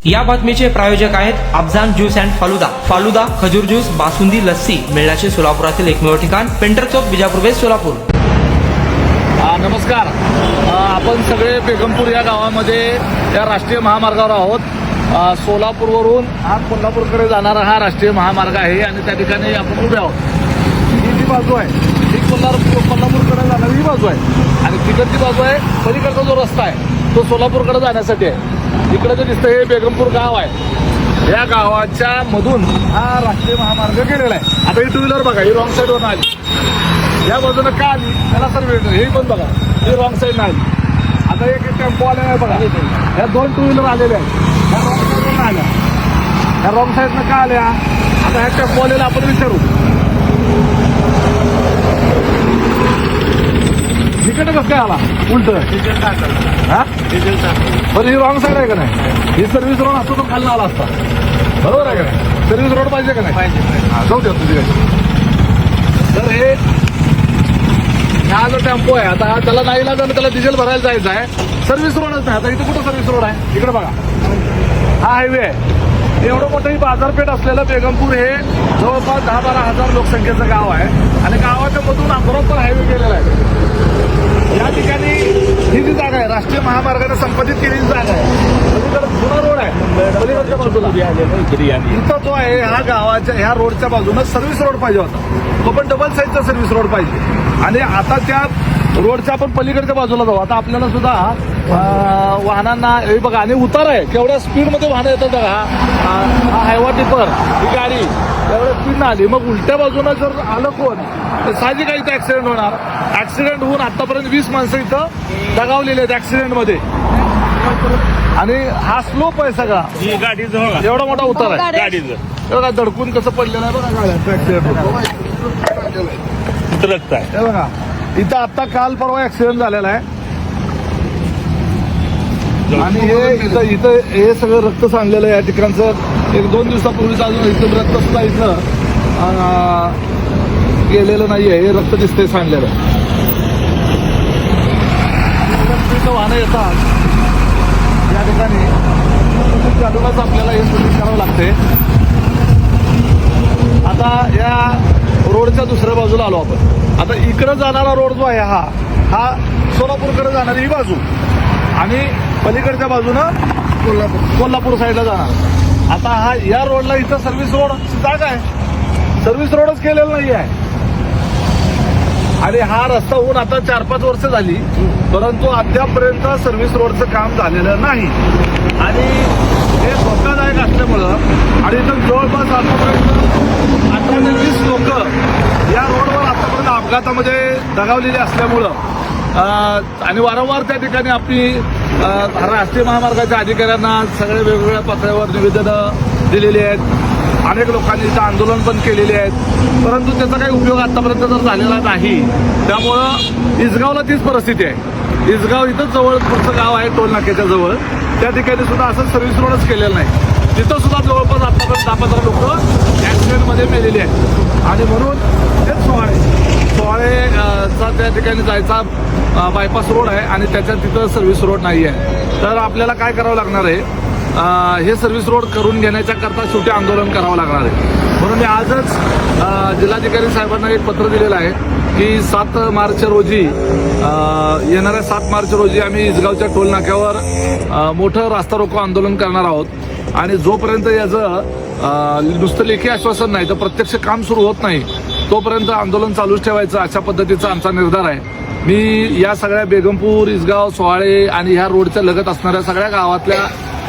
या बातमीचे प्रायोजक आहेत अफजान ज्यूस अँड फालुदा। फालुदा, खजूर ज्यूस, बासुंदी, लस्सी मिळण्याचे सोलापुरातील एकमेव ठिकाण, पेंटर चौक, बिजापूर वेस्ट, सोलापूर। नमस्कार, आपण सगळे बेगमपूर या गावामध्ये या राष्ट्रीय महामार्गावर आहोत। सोलापूरवरून हा कोल्हापूरकडे जाणारा हा राष्ट्रीय महामार्ग आहे आणि त्या ठिकाणी आपण उभे आहोत। ही जी बाजू आहे ही कोल्हापूरकडे जाणारी ही बाजू आहे आणि तिकडची बाजू आहे पलीकडचा जो रस्ता आहे तो सोलापूरकडे जाण्यासाठी आहे। इकडे जे दिसतं हे बेगमपूर गाव आहे। या गावाच्या मधून हा राष्ट्रीय महामार्ग गेलेला आहे। आता ही टू व्हीलर बघा, ही रॉंग साईडवरून आली, या बाजूला का आली त्याला सर वेळ, हे पण बघा ही रॉंग साईड आली। आता एक टेम्पो आलेला आहे बघा, ह्या दोन टू व्हीलर आलेल्या आहेत, ह्या रॉंग साईडवरून आल्या, ह्या रॉंग साईडनं का आल्या। आता ह्या टेम्पो आलेला आपण विचारू, तिकडे कसं काय आला उलट, हा बरं ही रॉंग साईड आहे का नाही, ही सर्व्हिस रोड असतो तो खाली आला असता, बरोबर आहे का नाही, सर्व्हिस रोड पाहिजे का नाही, पाहिजे, जाऊ द्या तुझी तर हे हा जो टेम्पो आहे आता त्याला नाही लागलं, त्याला डिझेल भरायला जायचं आहे, सर्व्हिस रोडच नाही। आता इथे कुठं सर्व्हिस रोड आहे, इकडे बघा हा हायवे आहे। एवढं मोठं ही बाजारपेठ असलेलं बेगमपूर हे जवळपास 10-12 हजार लोकसंख्येचं गाव आहे आणि गावाच्या मधून बरोबर हायवे गेलेला आहे। या ठिकाणी ही जी जागा आहे राष्ट्रीय महामार्गाने संपादित केलेली जागा आहे, पलीकडे जुना रोड आहे, पलीकडच्या बाजूला इथं जो आहे ह्या गावाच्या ह्या रोडच्या बाजूनं सर्व्हिस रोड पाहिजे होता, तो पण डबल साईजचा सर्व्हिस रोड पाहिजे। आणि आता त्या रोडच्या आपण पलीकडच्या बाजूला जाऊ। आता आपल्याला सुद्धा वाहनांना हे बघा आणि उतार आहे, केवढ्या स्पीडमध्ये वाहनं येतात बघा, हा हायवा टिपर ही गाडी एवढ्या स्पीडनं आली, मग उलट्या बाजूनं जर आलं कोण तर साहजिक इथं ऍक्सिडेंट होणार। ऍक्सिडेंट होऊन आतापर्यंत 20 माणसं इथं दगावलेले आहेत ऍक्सिडेंटमध्ये आणि हा स्लोप आहे सगळा, एवढा मोठा उतार आहे गाडीचं, एवढा धडकून कसं पडलेलं आहे बघा गाड्यांचं ऍक्सिडेंट आहे बघा। इथं आता काल परवा ऍक्सिडेंट झालेला आहे आणि हे इथं हे सगळं रक्त सांडलेलं आहे या ठिकाणचं। 1-2 दिवसापूर्वीच अजून इथं रक्त सुद्धा इथं गेलेलं नाहीये, हे रक्त दिसतंय सांडलेलं। वाहनं येतात या ठिकाणी चालूनच आपल्याला हे सुनिश्चित करावं लागते। आता या रोडच्या दुसऱ्या बाजूला आलो आपण। आता इकडं जाणारा रोड जो आहे हा सोलापूरकडे जाणारी ही बाजू आणि पलीकडच्या बाजूनं कोल्हापूर साईडला जाणार। आता हा या रोडला इथं सर्व्हिस रोड जागा आहे, सर्व्हिस रोडच केलेला नाही आहे आणि हा रस्ता होऊन आता 4-5 वर्ष झाली, परंतु अद्यापर्यंत सर्व्हिस रोडचं काम झालेलं नाही आणि हे धोकादायक असल्यामुळं आणि इथं जवळपास आतापर्यंत 18 ते 20 लोक या रोडवर आतापर्यंत अपघातामध्ये दगावलेले असल्यामुळं आणि वारंवार त्या ठिकाणी आपली राष्ट्रीय महामार्गाच्या अधिकाऱ्यांना सगळ्या वेगवेगळ्या पातळीवर निवेदनं दिलेली आहेत, अनेक लोकांनी इथं आंदोलन पण केलेले आहेत, परंतु त्याचा काही उपयोग आतापर्यंत जर झालेला नाही। त्यामुळं इसगावला तीच परिस्थिती आहे। इसगाव इथंच जवळ पुढचं गाव आहे टोल नाक्याच्या जवळ, त्या ठिकाणी सुद्धा असं सर्व्हिस रोडच केलेलं नाही, तिथं सुद्धा जवळपास आतापर्यंत 10-15 लोक ऍक्सिडेंटमध्ये मेलेले आहेत आणि म्हणून तेच सोहाळेचा त्या ठिकाणी जायचा बायपास रोड आहे आणि त्याच्यात तिथं सर्व्हिस रोड नाही आहे। तर आपल्याला काय करावं लागणार आहे, हे सर्व्हिस रोड करून घेण्याच्या करता शेवटी आंदोलन करावं लागणार आहे। म्हणून मी आजच जिल्हाधिकारी साहेबांना एक पत्र दिलेलं आहे की 7 मार्च रोजी येणाऱ्या 7 मार्च रोजी आम्ही इसगावच्या टोल नाक्यावर मोठं रास्ता रोको आंदोलन करणार आहोत आणि जोपर्यंत याचं नुसतं लेखी आश्वासन नाही तर प्रत्यक्ष काम सुरू होत नाही तोपर्यंत आंदोलन चालूच ठेवायचं, अशा पद्धतीचा आमचा निर्धार आहे। मी या सगळ्या बेगमपूर, इसगाव, सोहाळे आणि ह्या रोडच्या लगत असणाऱ्या सगळ्या गावातल्या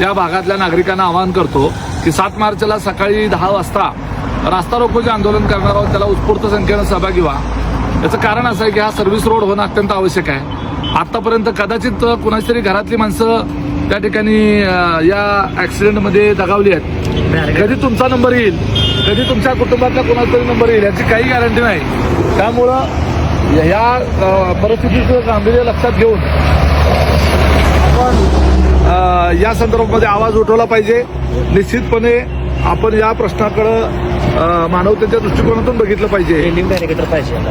या भागातल्या नागरिकांना आवाहन करतो की 7 मार्चला सकाळी 10 वाजता रास्ता रोको जे आंदोलन करणार आहोत त्याला उत्स्फूर्त संख्येनं सहभागी व्हा। याचं कारण असं आहे की हा सर्व्हिस रोड होणं अत्यंत आवश्यक आहे। आतापर्यंत कदाचित कुणाची तरी घरातली माणसं त्या ठिकाणी या ऍक्सिडेंटमध्ये दगावली आहेत, कधी तुमचा नंबर येईल, कधी तुमच्या कुटुंबातला कुणाचा तरी नंबर येईल याची काही गॅरंटी नाही। त्यामुळं या परिस्थितीचं गांभीर्य लक्षात घेऊन आपण या संदर्भामध्ये आवाज उठवला पाहिजे। निश्चितपणे आपण या प्रश्नाकडे मानवतेच्या दृष्टिकोनातून बघितलं पाहिजे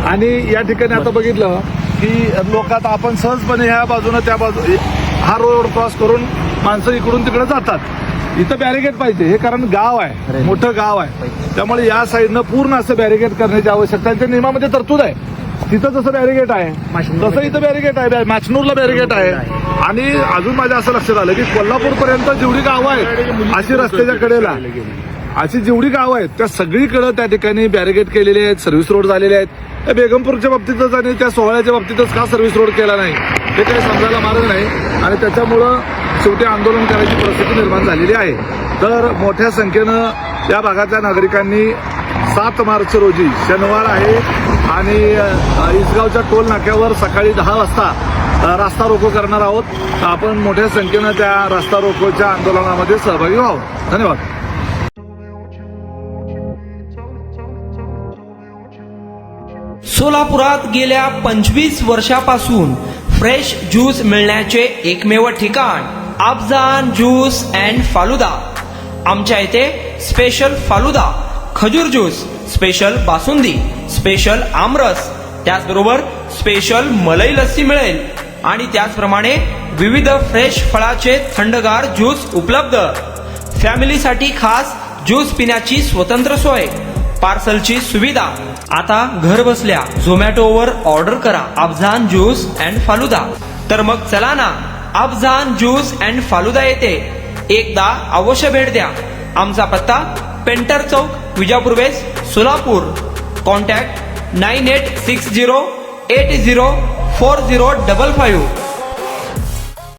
आणि या ठिकाणी आता बघितलं की लोक आता आपण सहजपणे ह्या बाजूने त्या बाजू हा रोड क्रॉस करून माणसं इकडून तिकडे जातात इथं बॅरिकेड पाहिजे, हे कारण गाव आहे, मोठं गाव आहे, त्यामुळे या साईडनं पूर्ण असं बॅरिकेड करण्याची आवश्यकता आहे. त्या नियमामध्ये तरतूद आहे. तिथं जसं बॅरिकेड आहे तसं इथं बॅरिकेड आहे, माचनूरला बॅरिकेड आहे. आणि अजून माझ्या असं लक्षात आलं की कोल्हापूर पर्यंत जेवढी गावं आहेत अशी रस्त्याच्या कडेला अशी जेवढी गावं आहेत त्या सगळीकडे त्या ठिकाणी बॅरिकेड केलेले आहेत, सर्व्हिस रोड झालेले आहेत. बेगमपूरच्या बाबतीतच आणि त्या सोहळ्याच्या बाबतीतच का सर्व्हिस रोड केला नाही हे काही समजायला मार्ग नाही. आणि त्याच्यामुळं शेवटी आंदोलन करायची परिस्थिती निर्माण झालेली आहे. तर मोठ्या संख्येनं या भागातल्या नागरिकांनी 7 मार्च रोजी शनिवार आहे आणि इसगावच्या टोल नाक्यावर सकाळी 10 वाजता रास्ता रोको करणार आहोत. आपण मोठ्या संख्येनं त्या रास्ता रोकोच्या आंदोलनामध्ये सहभागी व्हावं. धन्यवाद. सोलापुरात गेल्या 25 वर्षापासून फ्रेश ज्यूस मिळण्याचे एकमेव ठिकाण अफजान ज्यूस अँड फालुदा. आमच्या इथे स्पेशल फालुदा, खजूर ज्यूस, स्पेशल बासुंदी, स्पेशल आमरस, त्याचबरोबर स्पेशल मलाई लस्सी मिळेल आणि त्याचप्रमाणे विविध फ्रेश फळाचे थंडगार ज्यूस उपलब्ध. फॅमिलीसाठी खास ज्यूस पिण्याची स्वतंत्र सोय, पार्सलची सुविधा. आता घर बसल्या झोमॅटोवर ऑर्डर करा अफजान ज्यूस अँड फालुदा. तर मग चला ना अफजान ज्यूस अँड फालुदा येथे एकदा अवश्य भेट द्या. आमचा पत्ता पेंटर चौक, विजापूर वेस्ट, सोलापूर. कॉन्टॅक्ट 9860804055.